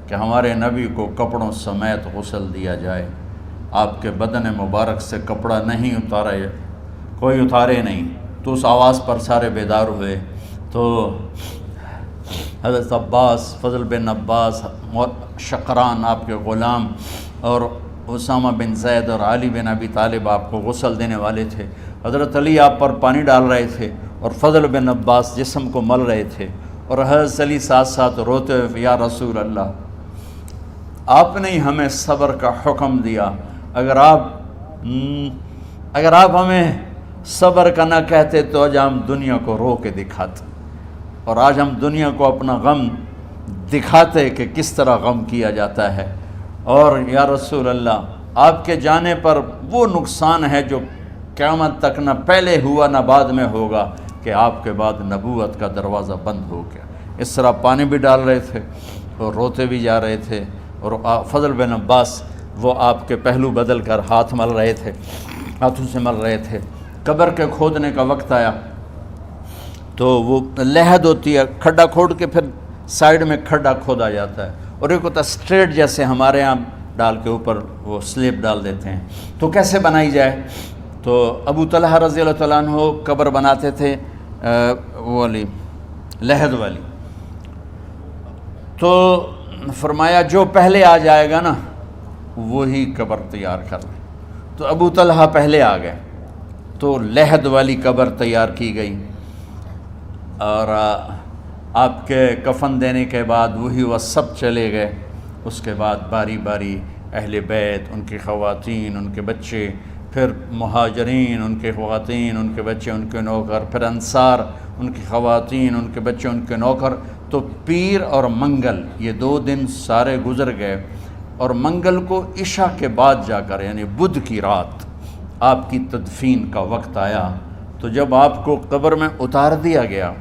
کہ ہمارے نبی کو کپڑوں سمیت غسل دیا جائے۔ آپ کے بدن مبارک سے کپڑا نہیں اتارا، کوئی اتارے نہیں، تو اس آواز پر سارے بیدار ہوئے۔ تو حضرت عباس، فضل بن عباس، شقران آپ کے غلام، اور اسامہ بن زید اور علی بن ابی طالب آپ کو غسل دینے والے تھے۔ حضرت علی آپ پر پانی ڈال رہے تھے اور فضل بن عباس جسم کو مل رہے تھے، اور حضرت علی ساتھ ساتھ روتے ہوئے یا رسول اللہ آپ نے ہی ہمیں صبر کا حکم دیا، اگر آپ ہمیں صبر کا نہ کہتے تو آج ہم دنیا کو رو کے دکھاتے، اور آج ہم دنیا کو اپنا غم دکھاتے کہ کس طرح غم کیا جاتا ہے۔ اور یا رسول اللہ آپ کے جانے پر وہ نقصان ہے جو قیامت تک نہ پہلے ہوا نہ بعد میں ہوگا کہ آپ کے بعد نبوت کا دروازہ بند ہو گیا۔ اس طرح پانی بھی ڈال رہے تھے اور روتے بھی جا رہے تھے، اور فضل بن عباس وہ آپ کے پہلو بدل کر ہاتھ مل رہے تھے، ہاتھوں سے مل رہے تھے۔ قبر کے کھودنے کا وقت آیا تو وہ لحد ہوتی ہے، کھڈا کھود کے پھر سائیڈ میں کھڈا کھودا جاتا ہے، اور ایک ہوتا اسٹریٹ جیسے ہمارے ہاں ڈال کے اوپر وہ سلیب ڈال دیتے ہیں، تو کیسے بنائی جائے؟ تو ابو طلحہ رضی اللہ تعالیٰ عنہ قبر بناتے تھے وہ والی لحد والی، تو فرمایا جو پہلے آ جائے گا نا وہی قبر تیار کر لیں۔ تو ابو طلحہ پہلے آ گئے تو لحد والی قبر تیار کی گئی، اور آپ کے کفن دینے کے بعد وہی وہ سب چلے گئے۔ اس کے بعد باری باری اہل بیت، ان کی خواتین، ان کے بچے، پھر مہاجرین، ان کے خواتین، ان کے بچے، ان کے نوکر، پھر انصار، ان کی خواتین، ان کے بچے، ان کے نوکر۔ تو پیر اور منگل یہ 2 دن سارے گزر گئے، اور منگل کو عشاء کے بعد جا کر یعنی بدھ کی رات آپ کی تدفین کا وقت آیا۔ تو جب آپ کو قبر میں اتار دیا گیا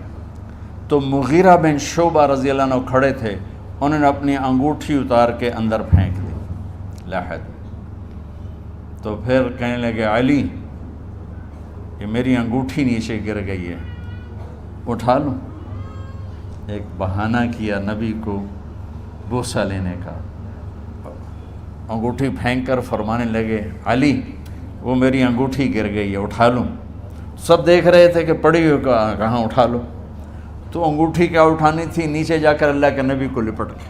تو مغیرہ بن شعبہ رضی اللہ عنہ کھڑے تھے، انہوں نے اپنی انگوٹھی اتار کے اندر پھینک دی لحد۔ تو پھر کہنے لگے علی کہ میری انگوٹھی نیچے گر گئی ہے، اٹھا لوں؟ ایک بہانہ کیا نبی کو بوسہ لینے کا، انگوٹھی پھینک کر فرمانے لگے علی وہ میری انگوٹھی گر گئی ہے، اٹھا لوں؟ سب دیکھ رہے تھے کہ پڑی ہوئی کہاں اٹھا لو، تو انگوٹھی کیا اٹھانی تھی، نیچے جا کر اللہ کے نبی کو لپٹ کے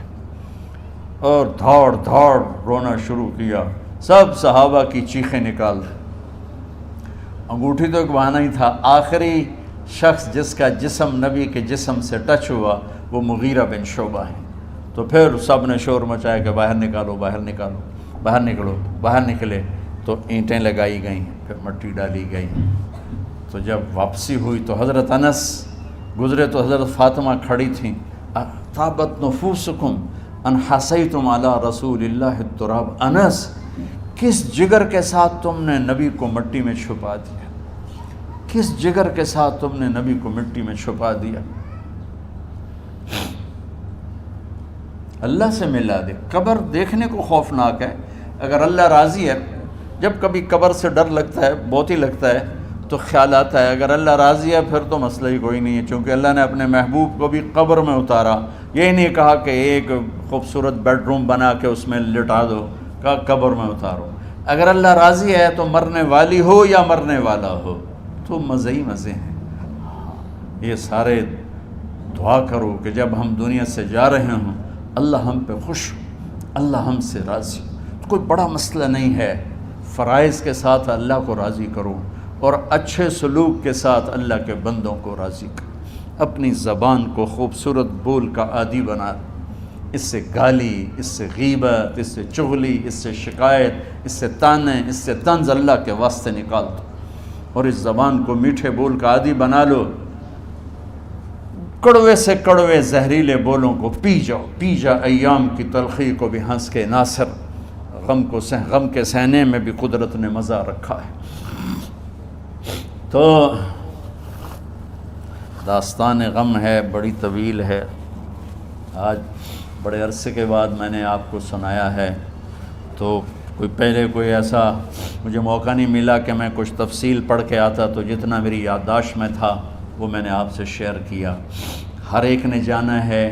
اور دھاڑ دھاڑ رونا شروع کیا، سب صحابہ کی چیخیں نکال دی۔ انگوٹھی تو ایک بہانہ ہی تھا، آخری شخص جس کا جسم نبی کے جسم سے ٹچ ہوا وہ مغیرہ بن شعبہ ہیں۔ تو پھر سب نے شور مچایا کہ باہر نکالو، باہر نکالو، باہر نکلو، باہر نکلے۔ تو اینٹیں لگائی گئیں، پھر مٹی ڈالی گئی۔ تو جب واپسی ہوئی تو حضرت انس گزرے تو حضرت فاطمہ کھڑی تھیں، طابت نفوسکم ان حسیتم علی رسول اللہ التراب۔ انس، کس جگر کے ساتھ تم نے نبی کو مٹی میں چھپا دیا، کس جگر کے ساتھ تم نے نبی کو مٹی میں چھپا دیا۔ اللہ سے ملا دے۔ قبر دیکھنے کو خوفناک ہے، اگر اللہ راضی ہے، جب کبھی قبر سے ڈر لگتا ہے، بہت ہی لگتا ہے، تو خیال آتا ہے اگر اللہ راضی ہے پھر تو مسئلہ ہی کوئی نہیں ہے، چونکہ اللہ نے اپنے محبوب کو بھی قبر میں اتارا۔ یہ نہیں کہا کہ ایک خوبصورت بیڈ روم بنا کے اس میں لٹا دو، کہا قبر میں اتارو۔ اگر اللہ راضی ہے تو مرنے والی ہو یا مرنے والا ہو تو مزے ہی مزے ہیں۔ یہ سارے دعا کرو کہ جب ہم دنیا سے جا رہے ہوں اللہ ہم پہ خوش ہو، اللہ ہم سے راضی ہو۔ کوئی بڑا مسئلہ نہیں ہے، فرائض کے ساتھ اللہ کو راضی کرو اور اچھے سلوک کے ساتھ اللہ کے بندوں کو راضی کرو۔ اپنی زبان کو خوبصورت بول کا عادی بنا، اس سے گالی، اس سے غیبت، اس سے چغلی، اس سے شکایت، اس سے تانے، اس سے طنز اللہ کے واسطے نکال دو اور اس زبان کو میٹھے بول کا عادی بنا لو۔ کڑوے سے کڑوے زہریلے بولوں کو پی جاؤ، پی جا ایام کی تلخی کو بھی ہنس کے ناصر، غم کے سہنے میں بھی قدرت نے مزہ رکھا ہے۔ تو داستان غم ہے، بڑی طویل ہے، آج بڑے عرصے کے بعد میں نے آپ کو سنایا ہے، تو پہلے کوئی ایسا مجھے موقع نہیں ملا کہ میں کچھ تفصیل پڑھ کے آتا، تو جتنا میری یادداشت میں تھا وہ میں نے آپ سے شیئر کیا۔ ہر ایک نے جانا ہے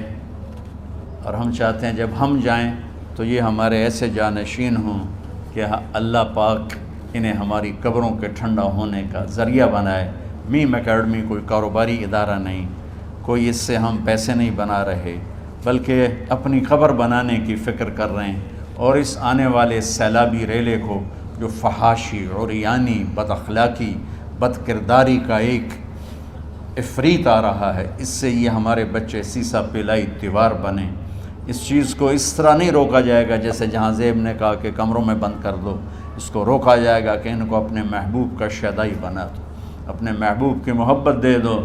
اور ہم چاہتے ہیں جب ہم جائیں تو یہ ہمارے ایسے جانشین ہوں کہ اللہ پاک انہیں ہماری قبروں کے ٹھنڈا ہونے کا ذریعہ بنائے۔ میم اکیڈمی کوئی کاروباری ادارہ نہیں، کوئی اس سے ہم پیسے نہیں بنا رہے، بلکہ اپنی قبر بنانے کی فکر کر رہے ہیں، اور اس آنے والے سیلابی ریلے کو جو فحاشی، عریانی، بد اخلاقی، بد کرداری کا ایک افریت آ رہا ہے، اس سے یہ ہمارے بچے سیسا پلائی دیوار بنے۔ اس چیز کو اس طرح نہیں روکا جائے گا جیسے جہاں زیب نے کہا کہ کمروں میں بند کر دو، اس کو روکا جائے گا کہ ان کو اپنے محبوب کا شیدائی بنا دو، اپنے محبوب کی محبت دے دو،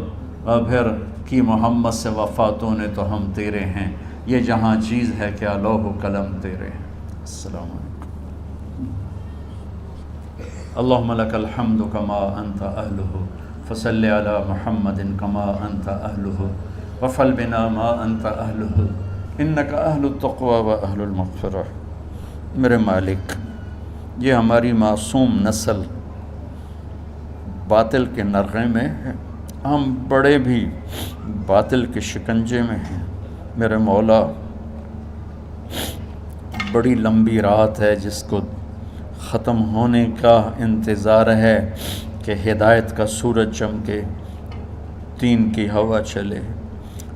اور پھر کی محمد سے وفاتوں نے تو ہم تیرے ہیں، یہ جہاں چیز ہے کیا لوح و قلم تیرے ہیں۔ السلام علیکم۔ اللہم لک الحمد کما انت اہلہ فصل علی محمد کما انت اہلہ وفل بنا ما انت اہلہ انک اہل التقوی و اہل المغفرہ۔ میرے مالک، یہ ہماری معصوم نسل باطل کے نرغے میں ہے، ہم بڑے بھی باطل کے شکنجے میں ہیں۔ میرے مولا، بڑی لمبی رات ہے جس کو ختم ہونے کا انتظار ہے کہ ہدایت کا سورج چمکے، دین کی ہوا چلے،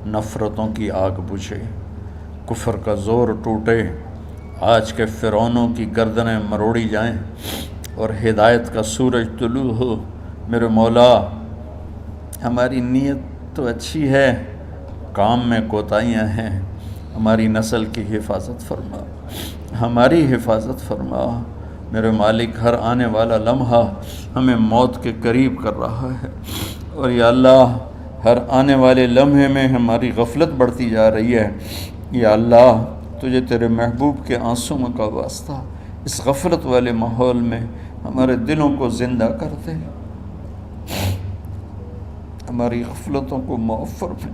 نفرتوں کی آگ بجھے، کفر کا زور ٹوٹے، آج کے فرعونوں کی گردنیں مروڑی جائیں اور ہدایت کا سورج طلوع ہو۔ میرے مولا، ہماری نیت تو اچھی ہے، کام میں کوتاہیاں ہیں، ہماری نسل کی حفاظت فرما، ہماری حفاظت فرما۔ میرے مالک، ہر آنے والا لمحہ ہمیں موت کے قریب کر رہا ہے، اور یا اللہ ہر آنے والے لمحے میں ہماری غفلت بڑھتی جا رہی ہے۔ یا اللہ، تجھے تیرے محبوب کے آنسوؤں کا واسطہ اس غفلت والے ماحول میں ہمارے دلوں کو زندہ کر دے، ہماری غفلتوں کو معاف فرما۔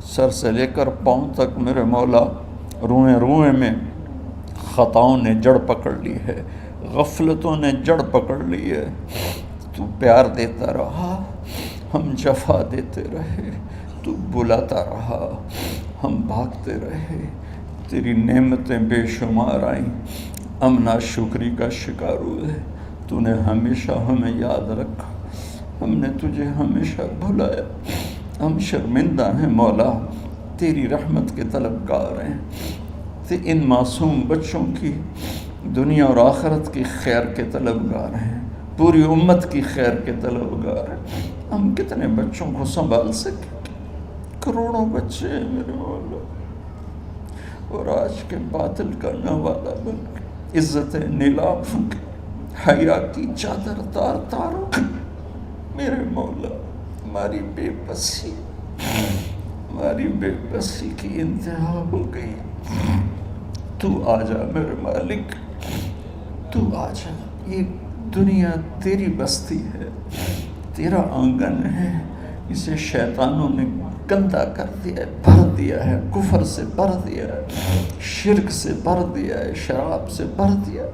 سر سے لے کر پاؤں تک میرے مولا، روئیں روئیں میں خطاؤں نے جڑ پکڑ لی ہے، غفلتوں نے جڑ پکڑ لی ہے۔ تو پیار دیتا رہا، ہم جفا دیتے رہے، تو بلاتا رہا، ہم بھاگتے رہے، تیری نعمتیں بے شمار آئیں، ہم ناشکری کا شکار ہوئے، تو نے ہمیشہ ہمیں یاد رکھا، ہم نے تجھے ہمیشہ بھلایا، ہم شرمندہ ہیں مولا، تیری رحمت کے طلبگار ہیں، ان معصوم بچوں کی دنیا اور آخرت کی خیر کے طلبگار ہیں، پوری امت کی خیر کے طلبگار ہیں۔ ہم کتنے بچوں کو سنبھال سکیں؟ کروڑوں بچے ہیں میرے مولا، اور آج کے باطل کا نوالا بن کے عزتیں نیلام ہوں گے، حیا کی چادر تار تار ہو گئی۔ میرے مولا ہماری بے بسی، ہماری بے بسی کی انتہا ہو گئی۔ تو آ جا میرے مالک، تو آ جا۔ یہ دنیا تیری بستی ہے، تیرا آنگن ہے، اسے شیطانوں نے گندا کر دیا ہے، بھر دیا ہے، کفر سے بھر دیا ہے، شرک سے بھر دیا ہے، شراب سے بھر دیا،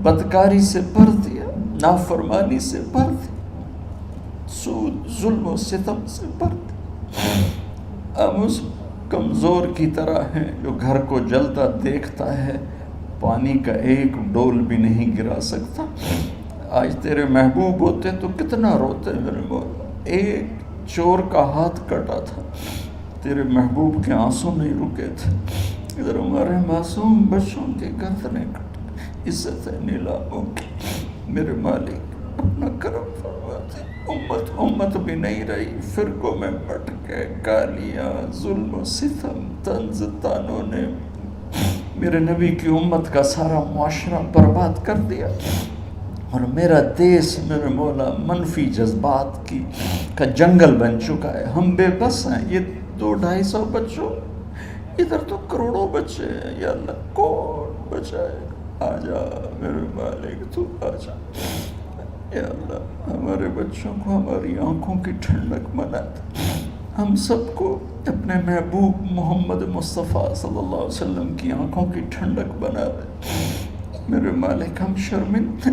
بدکاری سے بھر دیا، نافرمانی سے بھر دیا، سود ظلم و ستم سے بھر دیا۔ ہم اس کمزور کی طرح ہیں جو گھر کو جلتا دیکھتا ہے، پانی کا ایک ڈول بھی نہیں گرا سکتا۔ آج تیرے محبوب ہوتے تو کتنا روتے میرے مولا۔ ایک چور کا ہاتھ کٹا تھا، تیرے محبوب کے آنسو نہیں رکے تھے۔ ادھر ہمارے معصوم بچوں کے گردنیں کٹ، عزت نیلاموں کی۔ میرے مالک اپنا کرم فرما دے۔ امت بھی نہیں رہی، فرقوں میں بٹ گئے، گالیاں، ظلم و ستم، طنز تانوں نے میرے نبی کی امت کا سارا معاشرہ برباد کر دیا، اور میرا دیس میرے مولا منفی جذبات کا جنگل بن چکا ہے۔ ہم بے بس ہیں۔ یہ 200-250 بچوں، ادھر تو کروڑوں بچے ہیں۔ یا اللہ کون بچائے؟ آ جا میرے مالک، تو آ جا یا اللہ۔ ہمارے بچوں کو ہماری آنکھوں کی ٹھنڈک بنا دے، ہم سب کو اپنے محبوب محمد مصطفیٰ صلی اللہ علیہ وسلم کی آنکھوں کی ٹھنڈک بنا دے میرے مالک۔ ہم شرمندہ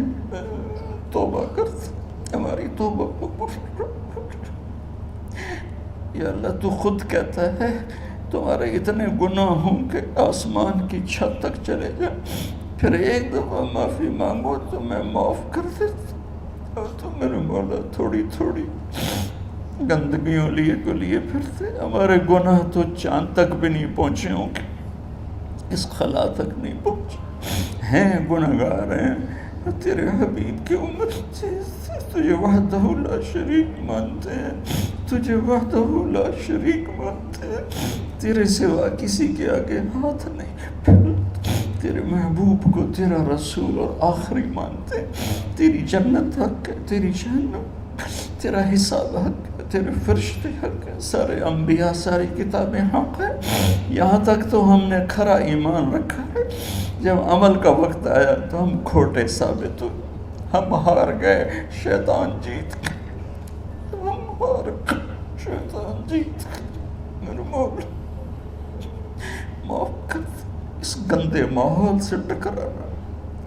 توبہ کرتے، ہماری توبہ قبول۔ یا اللہ تو خود کہتا ہے تمہارے اتنے گناہ ہوں کہ آسمان کی چھت تک چلے جائیں، پھر ایک دفعہ معافی مانگو تو میں معاف کر دیتا۔ اور تو میرے مولا تھوڑی تھوڑی گندگیوں لیے پھرتے۔ ہمارے گناہ تو چاند تک بھی نہیں پہنچے ہوں گے، اس خلا تک نہیں پہنچے ہیں، گناہگار ہیں۔ تیرے حبیب کی امت تجھے وحدہ لا شریک مانتے ہیں، تجھے وحدہ لا شریک مانتے ہیں، تیرے سوا کسی کے آگے ہاتھ نہیں پھیلتے، تیرے محبوب کو تیرا رسول اور آخری مانتے ہیں۔ تیری جنت حق ہے، تیری جہنم، تیرا حساب حق ہے، تیرے فرشتے حق ہے، سارے انبیاء ساری کتابیں حق ہے۔ یہاں تک تو ہم نے کھرا ایمان رکھا ہے، جب عمل کا وقت آیا تو ہم کھوٹے ثابت ہوئے، ہم ہار گئے، شیطان جیت گئے، ہم ہار گئے، شیطان جیت گئے۔ میرے مولا معاف کر دے۔ اس گندے ماحول سے ٹکرانا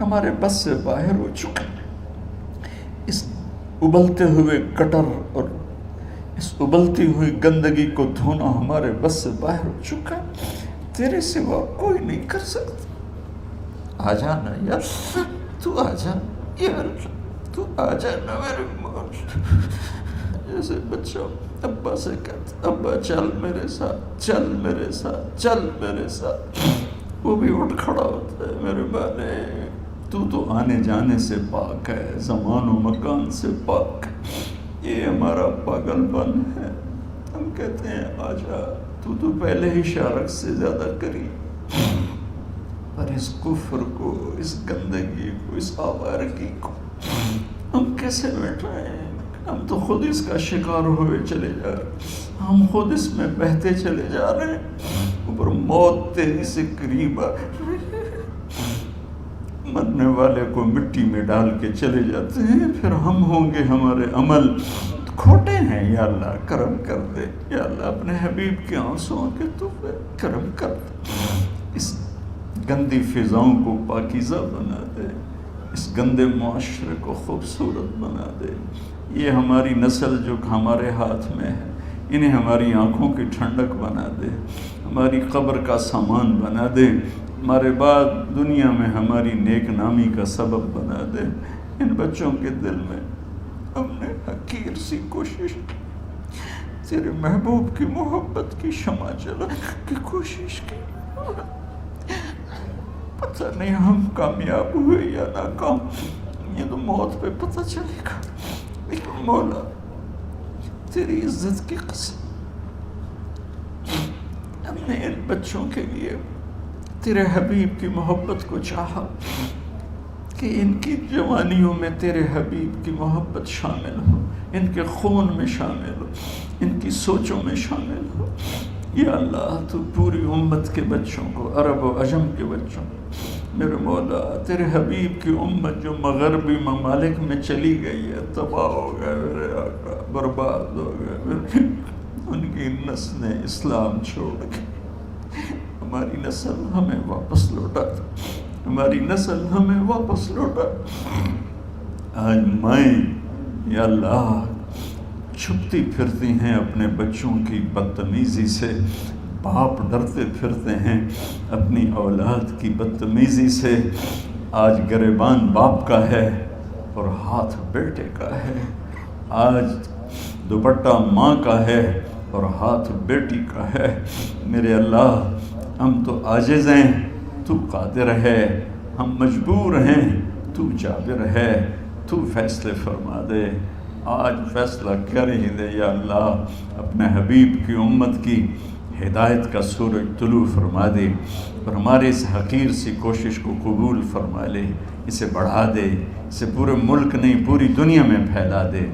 ہمارے بس سے باہر ہو چکا، اس ابلتے ہوئے گٹر اور اس ابلتی ہوئی گندگی کو دھونا ہمارے بس سے باہر ہو چکا۔ تیرے سوا کوئی نہیں کر سکتا۔ آ جانا یا اللہ، تو آ جا یا اللہ، تو آ جانا میرے مولا۔ جیسے بچہ ابا سے کہتا ابا چل میرے ساتھ، چل میرے ساتھ، چل میرے ساتھ، وہ بھی اٹھ کھڑا ہوتا ہے۔ میرے بالے تو آنے جانے سے پاک ہے، زمان و مکان سے پاک ہے۔ یہ ہمارا پاگل پن ہے، ہم کہتے ہیں آ جا، تو پہلے ہی شارک سے زیادہ قریب، پر اس کفر کو، اس گندگی کو، اس آوارگی کو ہم کیسے مٹائیں؟ ہم تو خود اس کا شکار ہوئے چلے جا رہے ہیں، ہم خود اس میں بہتے چلے جا رہے ہیں، اوپر موت تیزی سے قریب آ رہی ہے۔ مرنے والے کو مٹی میں ڈال کے چلے جاتے ہیں، پھر ہم ہوں گے، ہمارے عمل کھوٹے ہیں۔ یا اللہ کرم کر دے، یا اللہ اپنے حبیب کے آنسوؤں کے تو کرم کر دے، اس گندی فضاؤں کو پاکیزہ بنا دے، اس گندے معاشرے کو خوبصورت بنا دے۔ یہ ہماری نسل جو ہمارے ہاتھ میں ہے، انہیں ہماری آنکھوں کی ٹھنڈک بنا دے، ہماری قبر کا سامان بنا دے، ہمارے بعد دنیا میں ہماری نیک نامی کا سبب بنا دے۔ ان بچوں کے دل میں ہم نے حقیر سی کوشش کی، تیرے محبوب کی محبت کی شمع جلانے کی کوشش کی، پتہ نہیں ہم کامیاب ہوئے یا ناکام، یہ تو موت پہ پتہ چلے گا۔ لیکن مولا تیری عزت کی قسم، ہم نے ان بچوں کے لیے تیرے حبیب کی محبت کو چاہا کہ کہ ان کی جوانیوں میں تیرے حبیب کی محبت شامل ہو، ان کے خون میں شامل ہو، ان کی سوچوں میں شامل ہو۔ یا اللہ تو پوری امت کے بچوں کو، عرب و عجم کے بچوں کو، میرے مولا تیرے حبیب کی امت جو مغربی ممالک میں چلی گئی ہے، تباہ ہو گئے میرے آقا، برباد ہو گئے، ان کی نسلیں اسلام چھوڑ گئی۔ ہماری نسل ہمیں واپس لوٹا، ہماری نسل ہمیں واپس لوٹا۔ آج مائیں یا اللہ چھپتی پھرتی ہیں اپنے بچوں کی بدتمیزی سے، باپ ڈرتے پھرتے ہیں اپنی اولاد کی بدتمیزی سے۔ آج گریبان باپ کا ہے اور ہاتھ بیٹے کا ہے، آج دوپٹہ ماں کا ہے اور ہاتھ بیٹی کا ہے۔ میرے اللہ ہم تو عاجز ہیں، تو قادر ہے، ہم مجبور ہیں، تو جابر ہے، تو فیصلے فرما دے۔ آج فیصلہ کر ہی دے یا اللہ، اپنے حبیب کی امت کی ہدایت کا سورج طلوع فرما دے اور ہمارے اس حقیر سی کوشش کو قبول فرما لے، اسے بڑھا دے، اسے پورے ملک نہیں پوری دنیا میں پھیلا دے،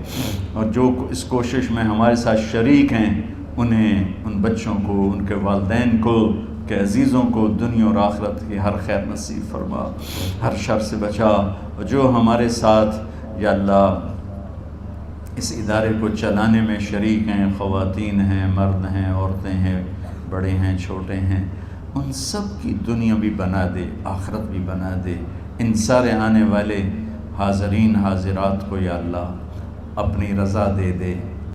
اور جو اس کوشش میں ہمارے ساتھ شریک ہیں انہیں، ان بچوں کو، ان کے والدین کو، کہ عزیزوں کو دنیا اور آخرت کی ہر خیر نصیب فرما، ہر شر سے بچا۔ اور جو ہمارے ساتھ یا اللہ اس ادارے کو چلانے میں شریک ہیں، خواتین ہیں، مرد ہیں، عورتیں ہیں، بڑے ہیں، چھوٹے ہیں، ان سب کی دنیا بھی بنا دے، آخرت بھی بنا دے۔ ان سارے آنے والے حاضرین حاضرات کو یا اللہ اپنی رضا دے دے،